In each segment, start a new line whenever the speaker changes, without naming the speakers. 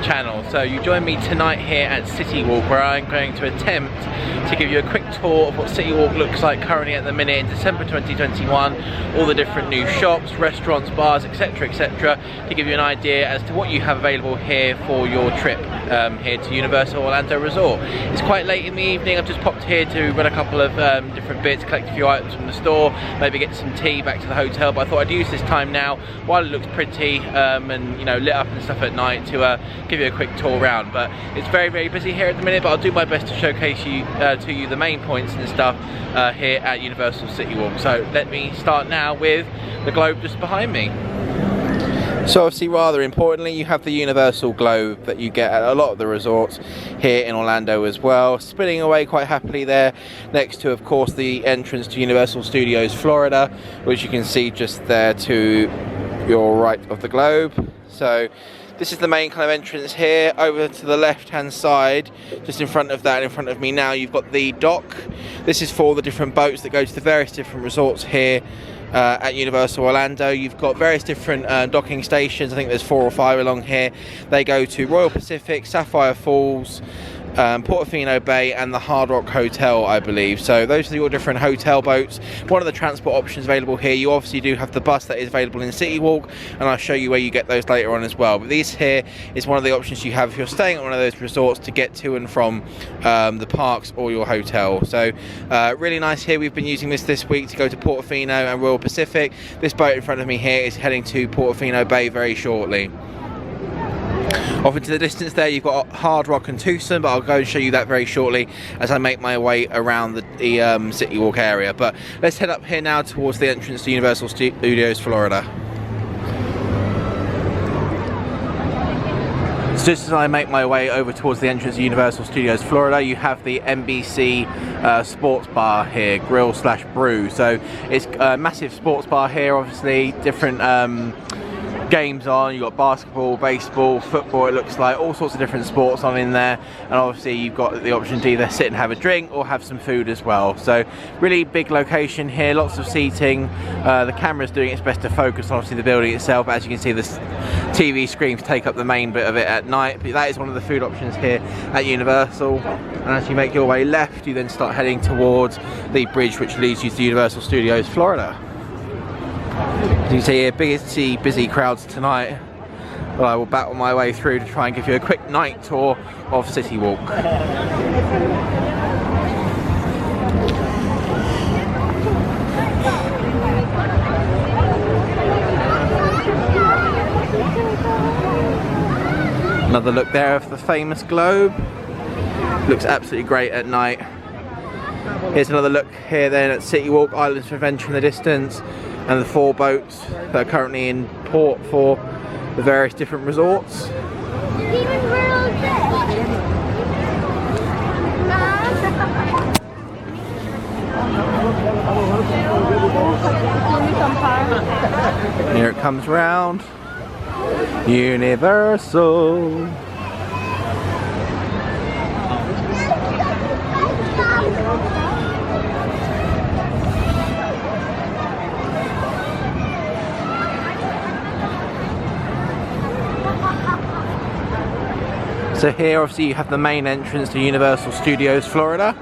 the channel. So you join me tonight here at CityWalk, where I'm going to attempt to give you a quick tour of what CityWalk looks like currently at the minute in December 2021, all the different new shops, restaurants, bars, etc, etc, to give you an idea as to what you have available here for your trip here to Universal Orlando Resort. It's quite late in the evening. I've just popped here to run a couple of different bits, collect a few items from the store, maybe get some tea back to the hotel, but I thought I'd use this time now while it looks pretty and you know, lit up and stuff at night to give you a quick tour around. But it's very, very busy here at the minute, but I'll do my best to showcase you to you the main points and stuff here at Universal CityWalk. So let me start now with the globe just behind me. So obviously, rather importantly, you have the Universal globe that you get at a lot of the resorts here in Orlando as well, spinning away quite happily there next to, of course, the entrance to Universal Studios Florida, which you can see just there to your right of the globe. So this is the main kind of entrance here. Over to the left hand side, just in front of that, in front of me now, you've got the dock. This is for all the different boats that go to the various different resorts here at Universal Orlando. You've got various different docking stations. I think there's 4 or 5 along here. They go to Royal Pacific, Sapphire Falls, Portofino Bay and the Hard Rock Hotel, I believe. So those are your different hotel boats. One of the transport options available here. You obviously do have the bus that is available in CityWalk, and I'll show you where you get those later on as well. But these here is one of the options you have if you're staying at one of those resorts to get to and from the parks or your hotel. So really nice here. We've been using this week to go to Portofino and Royal Pacific. This boat in front of me here is heading to Portofino Bay very shortly. Off into the distance there, you've got Hard Rock and Tucson, but I'll go and show you that very shortly as I make my way around the CityWalk area. But let's head up here now towards the entrance to Universal Studios Florida. So just as I make my way over towards the entrance to Universal Studios Florida, you have the NBC sports bar here, grill slash brew. So it's a massive sports bar here, obviously different games on. You've got basketball, baseball, football, it looks like all sorts of different sports on in there, and obviously you've got the option to either sit and have a drink or have some food as well. So really big location here, lots of seating. The camera's doing its best to focus on obviously the building itself. As you can see, the TV screens take up the main bit of it at night, but that is one of the food options here at Universal. And as you make your way left, you then start heading towards the bridge which leads you to Universal Studios Florida. As you can see here, busy crowds tonight. Well, I will battle my way through to try and give you a quick night tour of CityWalk. Another look there of the famous globe. Looks absolutely great at night. Here's another look here then at CityWalk, Islands of Adventure in the distance, and the 4 boats that are currently in port for the various different resorts. And here it comes round. Universal. So here obviously you have the main entrance to Universal Studios Florida.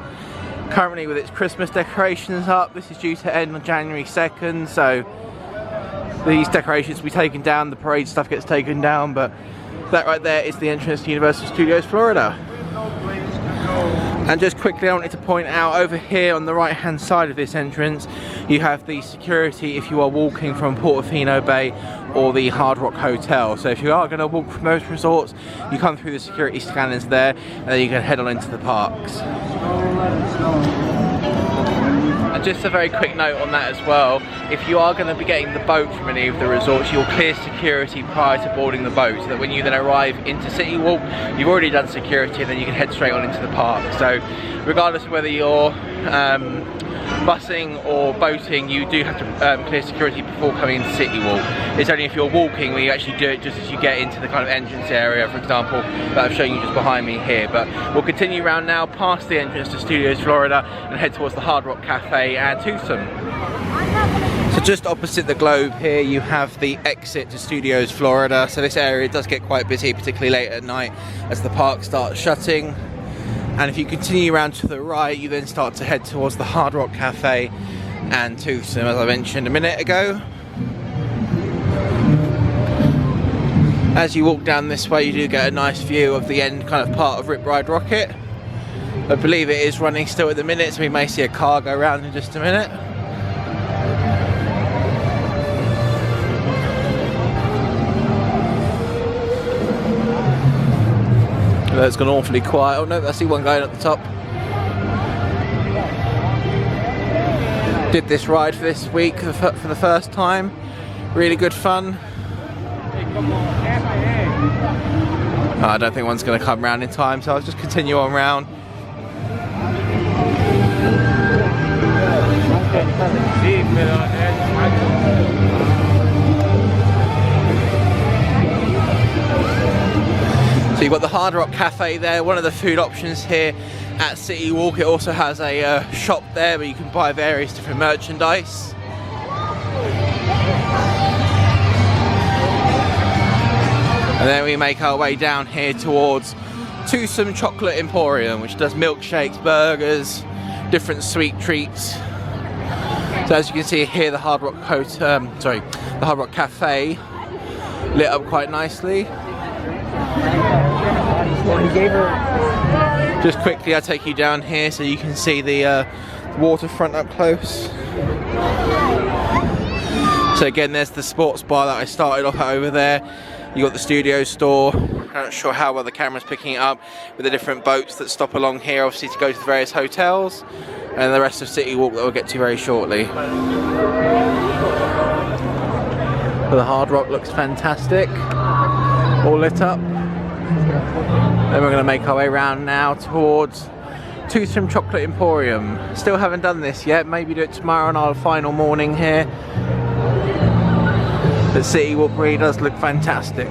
Currently with its Christmas decorations up. This is due to end on January 2nd, so these decorations will be taken down, the parade stuff gets taken down, but that right there is the entrance to Universal Studios Florida. And just quickly, I wanted to point out over here on the right hand side of this entrance, you have the security if you are walking from Portofino Bay or the Hard Rock Hotel. So if you are going to walk from most resorts, you come through the security scanners there, and then you can head on into the parks. And just a very quick note on that as well, if you are going to be getting the boat from any of the resorts, you'll clear security prior to boarding the boat, so that when you then arrive into CityWalk, you've already done security and then you can head straight on into the park. So regardless of whether you're busing or boating, you do have to clear security before coming into CityWalk. It's only if you're walking where you actually do it just as you get into the kind of entrance area, for example, that I've shown you just behind me here. But we'll continue around now past the entrance to Studios Florida and head towards the Hard Rock Cafe and Tucson. So So just opposite the globe here you have the exit to Studios Florida. So this area does get quite busy, particularly late at night as the park starts shutting. And if you continue around to the right, you then start to head towards the Hard Rock Cafe and Toothsome, as I mentioned a minute ago. As you walk down this way, you do get a nice view of the end kind of part of Rip Ride Rocket. I believe it is running still at the minute, so we may see a car go around in just a minute. It's gone awfully quiet. Oh no, I see one going at the top. Did this ride for this week for the first time. Really good fun. I don't think one's going to come round in time, so I'll just continue on round. So you've got the Hard Rock Cafe there, one of the food options here at CityWalk. It also has a shop there where you can buy various different merchandise. And then we make our way down here towards Toothsome Chocolate Emporium, which does milkshakes, burgers, different sweet treats. So as you can see here, the Hard Rock the Hard Rock Cafe lit up quite nicely. Just quickly, I'll take you down here so you can see the waterfront up close. So again, there's the sports bar that I started off at over there. You got the studio store. I'm not sure how well the camera's picking it up with the different boats that stop along here, obviously to go to the various hotels, and the rest of CityWalk that we'll get to very shortly. But the Hard Rock looks fantastic, all lit up. Then we're going to make our way around now towards Toothsome Chocolate Emporium. Still haven't done this yet, maybe do it tomorrow on our final morning here. But CityWalk really does look fantastic.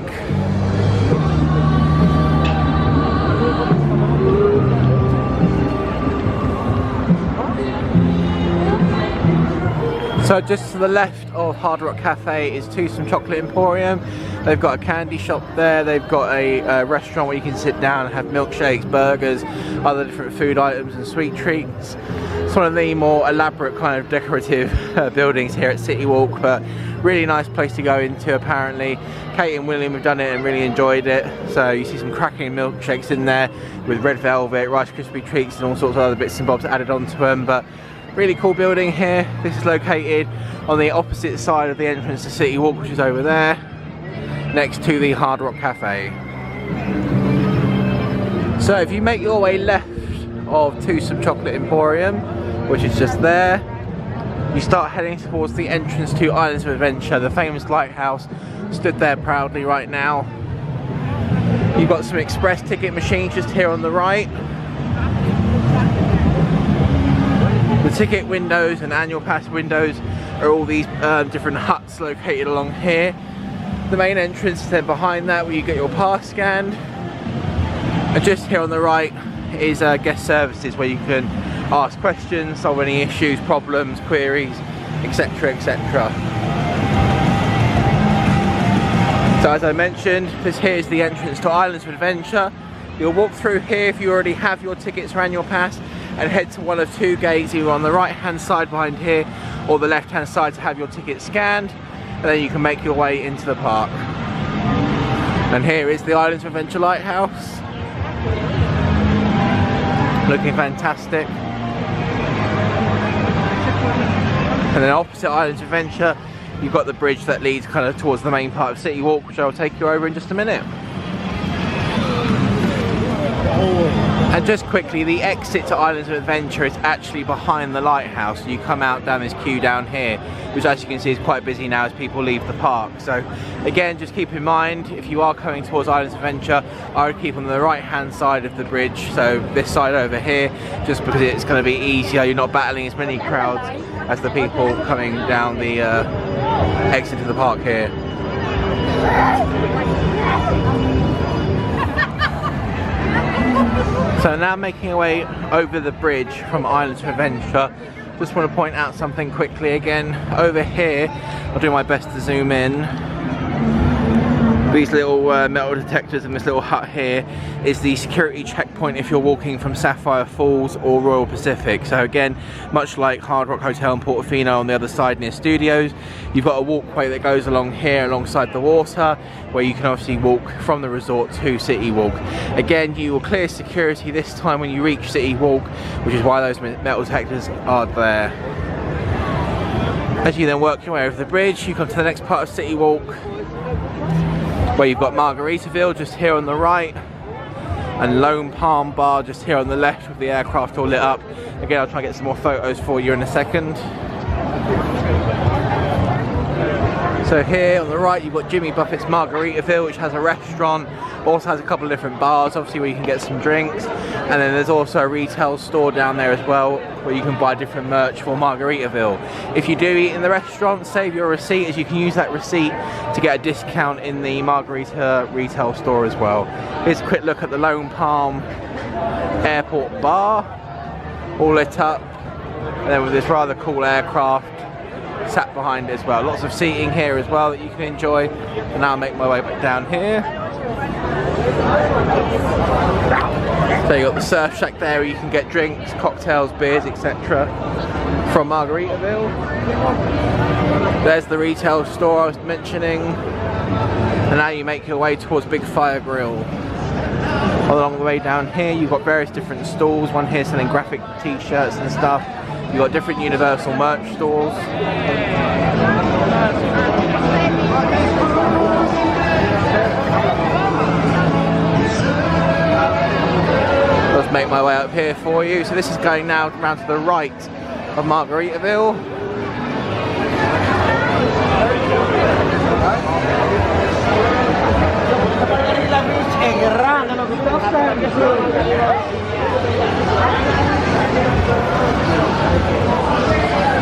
So just to the left of Hard Rock Cafe is Toothsome Chocolate Emporium. They've got a candy shop there, they've got a restaurant where you can sit down and have milkshakes, burgers, other different food items and sweet treats. It's one of the more elaborate kind of decorative buildings here at CityWalk, but really nice place to go into apparently. Kate and William have done it and really enjoyed it. So you see some cracking milkshakes in there with red velvet, Rice Krispie treats and all sorts of other bits and bobs added onto them. But really cool building here. This is located on the opposite side of the entrance to CityWalk, which is over there, next to the Hard Rock Cafe. So if you make your way left of Toothsome Chocolate Emporium, which is just there, you start heading towards the entrance to Islands of Adventure, the famous lighthouse stood there proudly right now. You've got some express ticket machines just here on the right. The ticket windows and annual pass windows are all these different huts located along here. The main entrance is then behind that, where you get your pass scanned. And just here on the right is guest services, where you can ask questions, solve any issues, problems, queries, etc, etc. So as I mentioned, this here is the entrance to Islands of Adventure. You'll walk through here if you already have your tickets or annual pass, and head to one of two gates, either on the right hand side behind here or the left hand side, to have your ticket scanned, and then you can make your way into the park. And here is the Islands of Adventure Lighthouse, looking fantastic. And then opposite Islands of Adventure, you've got the bridge that leads kind of towards the main part of CityWalk, which I'll take you over in just a minute. And just quickly, the exit to Islands of Adventure is actually behind the lighthouse. You come out down this queue down here, which as you can see is quite busy now as people leave the park. So again, just keep in mind, if you are coming towards Islands of Adventure, I would keep on the right hand side of the bridge, so this side over here, just because it's going to be easier. You're not battling as many crowds as the people coming down the exit to the park here. So now making our way over the bridge from Islands of Adventure Just want to point out something quickly again. Over here, I'll do my best to zoom in. These little metal detectors and this little hut here is the security checkpoint if you're walking from Sapphire Falls or Royal Pacific. So again, much like Hard Rock Hotel in Portofino on the other side near Studios, you've got a walkway that goes along here alongside the water, where you can obviously walk from the resort to CityWalk. Again, you will clear security this time when you reach CityWalk, which is why those metal detectors are there. As you then work your way over the bridge, you come to the next part of CityWalk, where you've got Margaritaville just here on the right, and Lone Palm Bar just here on the left with the aircraft all lit up. Again, I'll try and get some more photos for you in a second. So here on the right, you've got Jimmy Buffett's Margaritaville, which has a restaurant, also has a couple of different bars, obviously, where you can get some drinks. And then there's also a retail store down there as well, where you can buy different merch for Margaritaville. If you do eat in the restaurant, save your receipt, as you can use that receipt to get a discount in the Margarita retail store as well. Here's a quick look at the Lone Palm Airport Bar, all lit up, and then with this rather cool aircraft sat behind it as well. Lots of seating here as well that you can enjoy. And now I'll make my way back down here. So you got the surf shack there where you can get drinks, cocktails, beers, etc. from Margaritaville. There's the retail store I was mentioning. And now you make your way towards Big Fire Grill. Along the way down here you've got various different stalls, one here selling graphic t-shirts and stuff. You've got different Universal merch stores. Let's make my way up here for you. So this is going now round to the right of Margaritaville.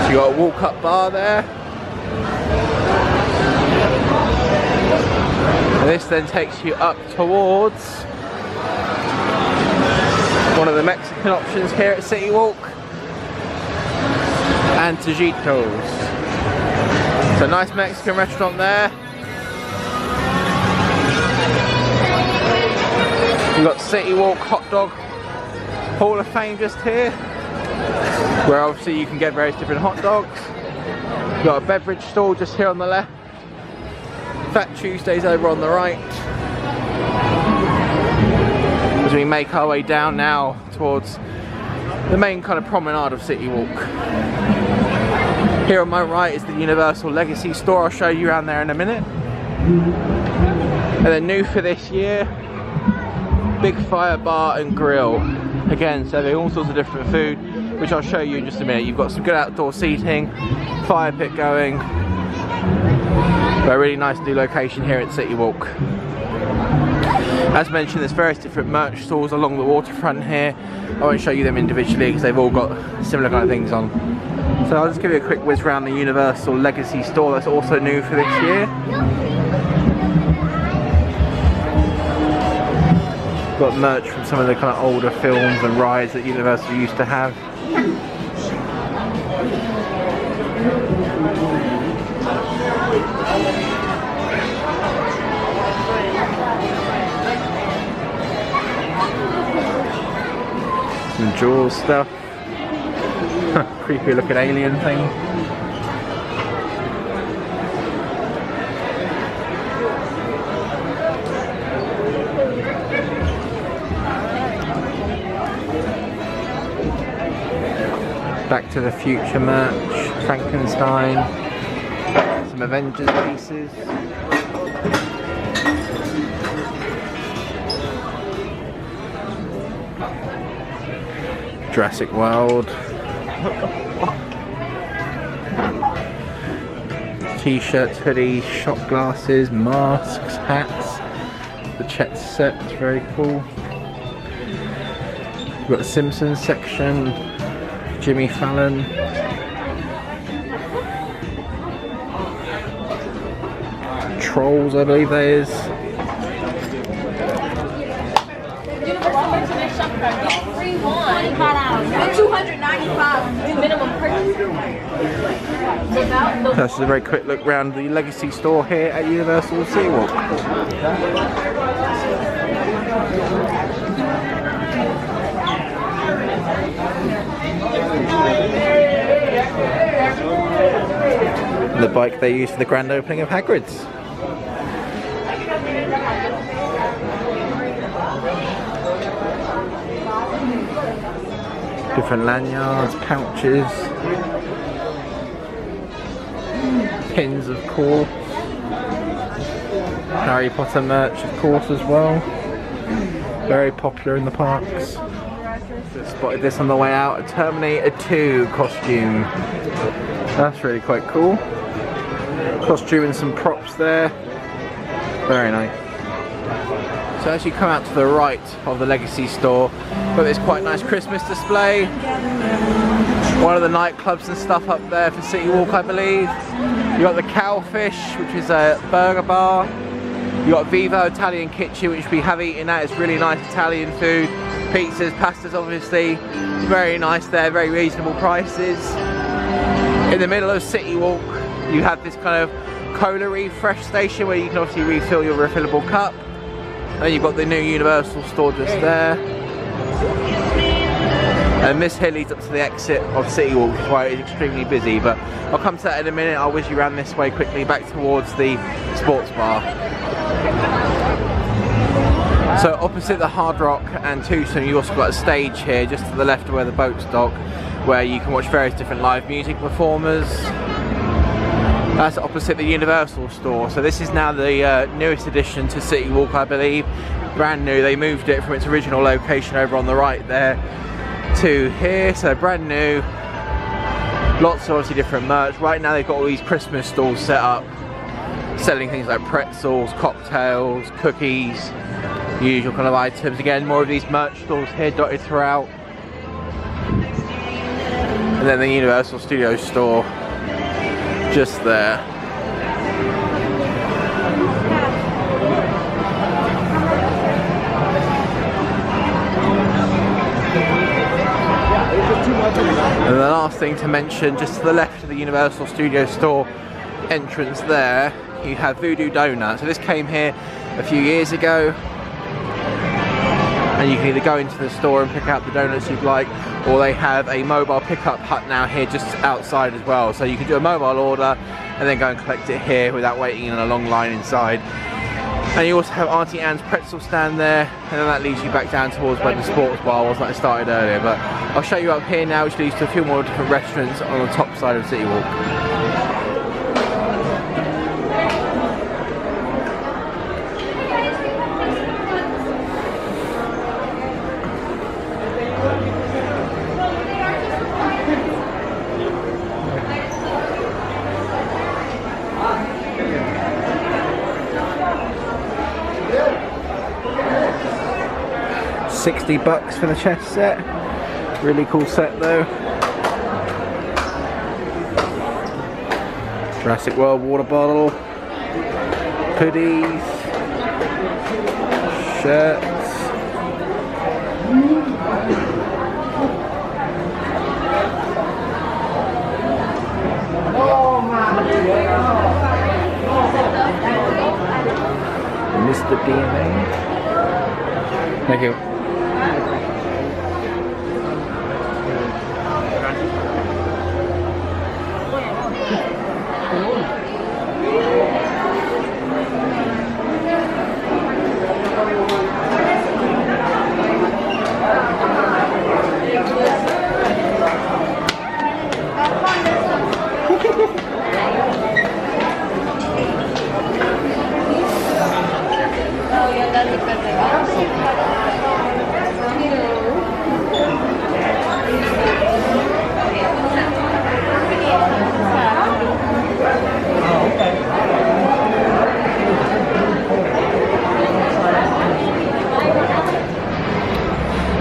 So you got a walk-up bar there. And this then takes you up towards one of the Mexican options here at CityWalk, and Tajitos. So nice Mexican restaurant there. You've got CityWalk Hot Dog Hall of Fame just here, where obviously you can get various different hot dogs. You've got a beverage stall just here on the left. Fat Tuesday's over on the right. As we make our way down now towards the main kind of promenade of CityWalk. Here on my right is the Universal Legacy store. I'll show you around there in a minute. And then new for this year, Big Fire Bar and Grill. Again, serving all sorts of different food, which I'll show you in just a minute. You've got some good outdoor seating, fire pit going. A really nice new location here at CityWalk. As mentioned, there's various different merch stores along the waterfront here. I won't show you them individually because they've all got similar kind of things on. So I'll just give you a quick whiz around the Universal Legacy store that's also new for this year. Got merch from some of the kind of older films and rides that Universal used to have. Some Jaws stuff. Creepy looking alien thing. Back to the Future merch, Frankenstein, some Avengers pieces. Jurassic World. T-shirts, hoodies, shot glasses, masks, hats. The Chet set is very cool. We've got the Simpsons section. Jimmy Fallon. Trolls, I believe that is.
$295 minimum purchase.
This is a very quick look around the Legacy store here at Universal CityWalk. The bike they used for the grand opening of Hagrid's. Different lanyards, pouches, pins of course, Harry Potter merch of course as well, very popular in the parks. Just spotted this on the way out, a Terminator 2 costume, that's really quite cool. Costume and some props there, very nice. So as you come out to the right of the Legacy store, got this quite nice Christmas display. One of the nightclubs and stuff up there for CityWalk, I believe. You got the Cowfish, which is a burger bar. You got Vivo Italian Kitchen, which we have eaten at. It's really nice Italian food. Pizzas, pastas, obviously. Very nice there, very reasonable prices. In the middle of CityWalk, you have this kind of cola refresh station where you can obviously refill your refillable cup. And you've got the new Universal store just there. And this here leads up to the exit of CityWalk, which is why it's extremely busy. But I'll come to that in a minute. I'll whiz you around this way quickly back towards the sports bar. So opposite the Hard Rock and Tucson, you also got a stage here just to the left of where the boats dock, where you can watch various different live music performers. That's opposite the Universal store. So this is now the newest addition to CityWalk, I believe. Brand new. They moved it from its original location over on the right there to here. So brand new. Lots of obviously different merch. Right now they've got all these Christmas stalls set up, selling things like pretzels, cocktails, cookies, usual kind of items. Again, more of these merch stalls here dotted throughout. And then the Universal Studios store just there. And the last thing to mention, just to the left of the Universal Studios store entrance there, you have Voodoo Donut. So this came here a few years ago, and you can either go into the store and pick out the donuts you'd like, or they have a mobile pickup hut now here just outside as well. So you can do a mobile order and then go and collect it here without waiting in a long line inside. And you also have Auntie Anne's pretzel stand there, and then that leads you back down towards where the sports bar was that I started earlier. But I'll show you up here now, which leads to a few more different restaurants on the top side of CityWalk. 60 bucks for the chess set. Really cool set though. Jurassic World water bottle, hoodies, shirts. Mr. DNA. Thank you.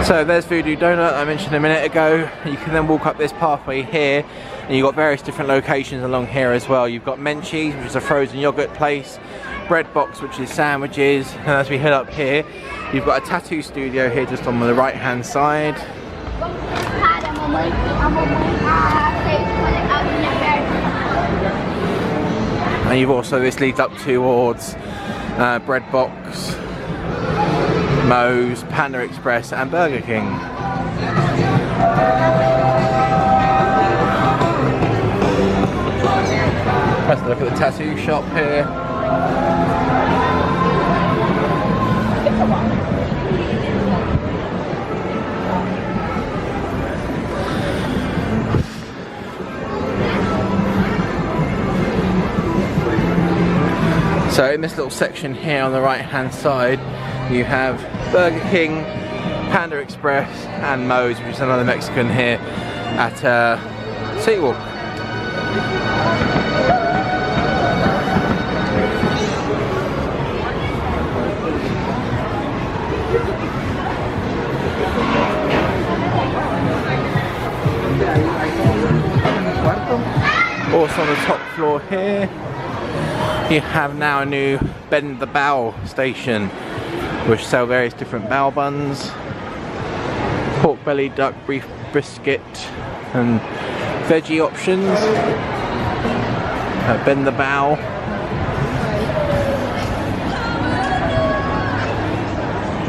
So there's Voodoo Donut I mentioned a minute ago. You can then walk up this pathway here and you've got various different locations along here as well. You've got Menchie's, which is a frozen yogurt place, Bread Box, which is sandwiches, and as we head up here you've got a tattoo studio here just on the right hand side. And you've also, this leads up towards Bread Box, Moe's, Panda Express and Burger King. Let's look at the tattoo shop here. So in this little section here on the right hand side you have Burger King, Panda Express and Moe's, which is another Mexican here at CityWalk. Also on the top floor here you have now a new Bend the Bow station, which sell various different bao buns, pork belly, duck, beef brisket and veggie options. Bend the Bow.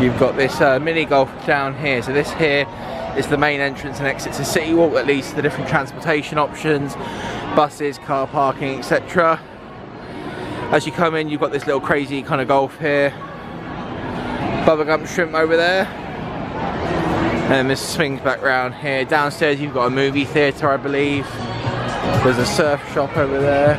You've got this mini golf down here, so this here is the main entrance and exit to CityWalk, that leads to the different transportation options, buses, car parking, etc. As you come in, you've got this little crazy kind of golf here, bubblegum shrimp over there, and this swings back round here. Downstairs you've got a movie theatre, I believe. There's a surf shop over there.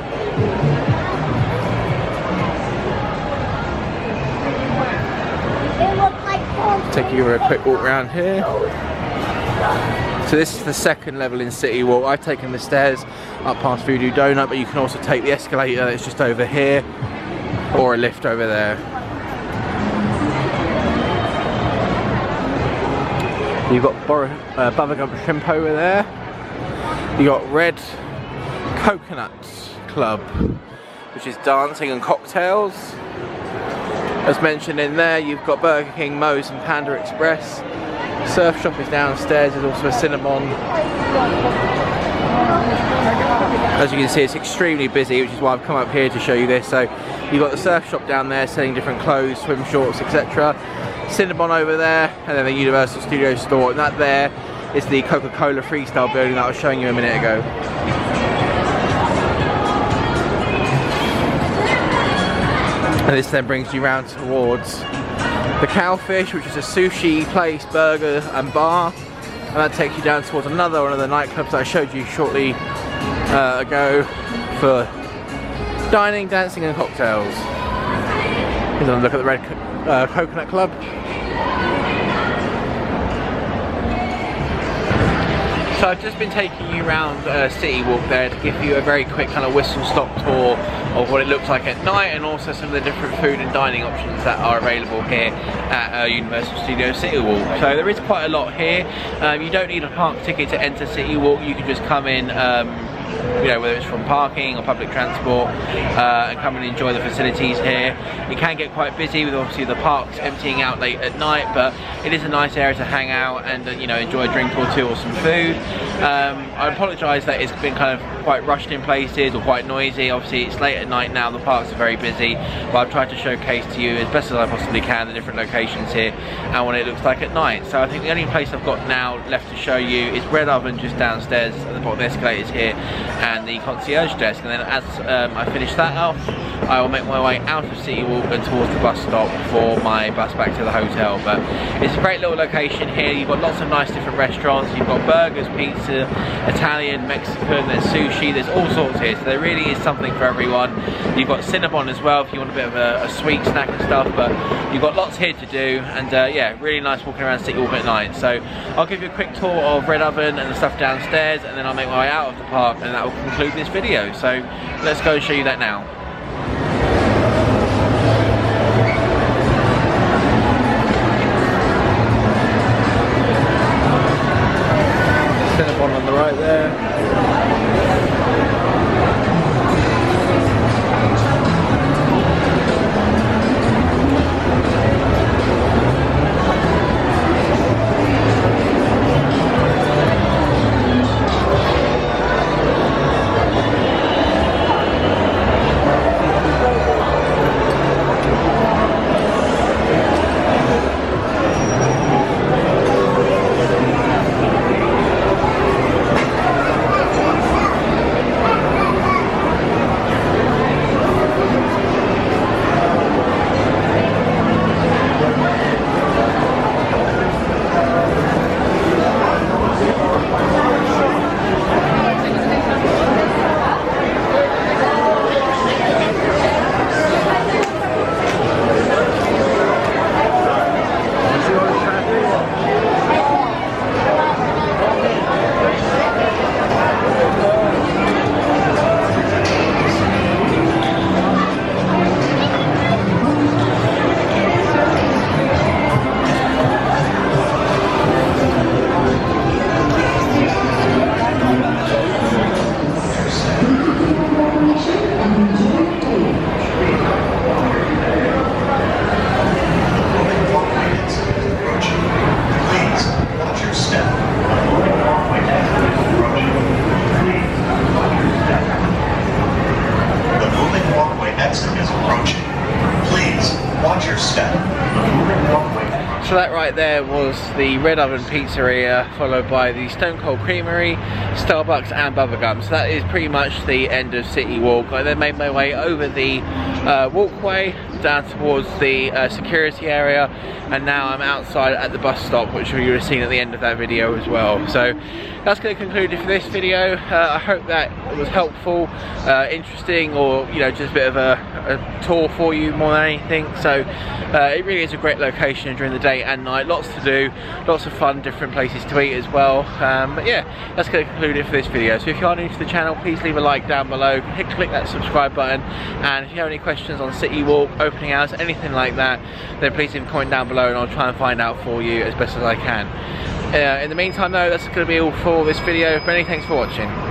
Take you for a quick walk around here. So this is the second level in CityWalk. I've taken the stairs up past Voodoo Donut, but you can also take the escalator that's just over here, or a lift over there. You've got bubblegum shrimp over there. You've got Red Coconut Club, which is dancing and cocktails. As mentioned in there, you've got Burger King, Moe's and Panda Express. Surf shop is downstairs, there's also a Cinnabon. As you can see, it's extremely busy, which is why I've come up here to show you this. So you've got the surf shop down there selling different clothes, swim shorts, etc. Cinnabon over there, and then the Universal Studios store, and that there is the Coca-Cola Freestyle building that I was showing you a minute ago. And this then brings you round towards the Cowfish, which is a sushi place, burger and bar, and that takes you down towards another one of the nightclubs that I showed you shortly ago for dining, dancing and cocktails. Here's a look at the Red Coconut Club. So I've just been taking you around CityWalk there to give you a very quick kind of whistle-stop tour of what it looks like at night, and also some of the different food and dining options that are available here at Universal Studios CityWalk. So there is quite a lot here. You don't need a park ticket to enter CityWalk. You can just come in, you know, whether it's from parking or public transport, and come and enjoy the facilities here. It can get quite busy with obviously the parks emptying out late at night, but it is a nice area to hang out and you know, enjoy a drink or two or some food. I apologise that it's been kind of quite rushed in places or quite noisy. Obviously it's late at night now, the parks are very busy, but I've tried to showcase to you as best as I possibly can the different locations here and what it looks like at night. So I think the only place I've got now left to show you is Red Oven just downstairs at the bottom of the escalators here, and the concierge desk. And then as I finish that off, I will make my way out of CityWalk and towards the bus stop for my bus back to the hotel. But it's a great little location here. You've got lots of nice different restaurants. You've got burgers, pizza, Italian, Mexican, there's sushi, there's all sorts here. So there really is something for everyone. You've got Cinnabon as well if you want a bit of a sweet snack and stuff, but you've got lots here to do, and yeah, really nice walking around CityWalk at night. So I'll give you a quick tour of Red Oven and the stuff downstairs, and then I'll make my way out of the park, and that will conclude this video. So let's go and show you that now. Cinnabon on the right there. So that right there was the Red Oven Pizzeria, followed by the Stone Cold Creamery, Starbucks and Bubblegum. So that is pretty much the end of City Walk. I then made my way over the walkway down towards the security area, and now I'm outside at the bus stop, which you would have seen at the end of that video as well. So that's going to conclude it for this video. I hope that it was helpful, interesting, or just a bit of a tour for you more than anything. So it really is a great location during the day and night. Lots to do, lots of fun, different places to eat as well. But yeah, that's going to conclude it for this video. So if you are new to the channel, please leave a like down below, click that subscribe button, and if you have any questions on City Walk, opening hours, anything like that, then please leave a comment down below and I'll try and find out for you as best as I can. In the meantime though, that's going to be all for this video. Many thanks for watching.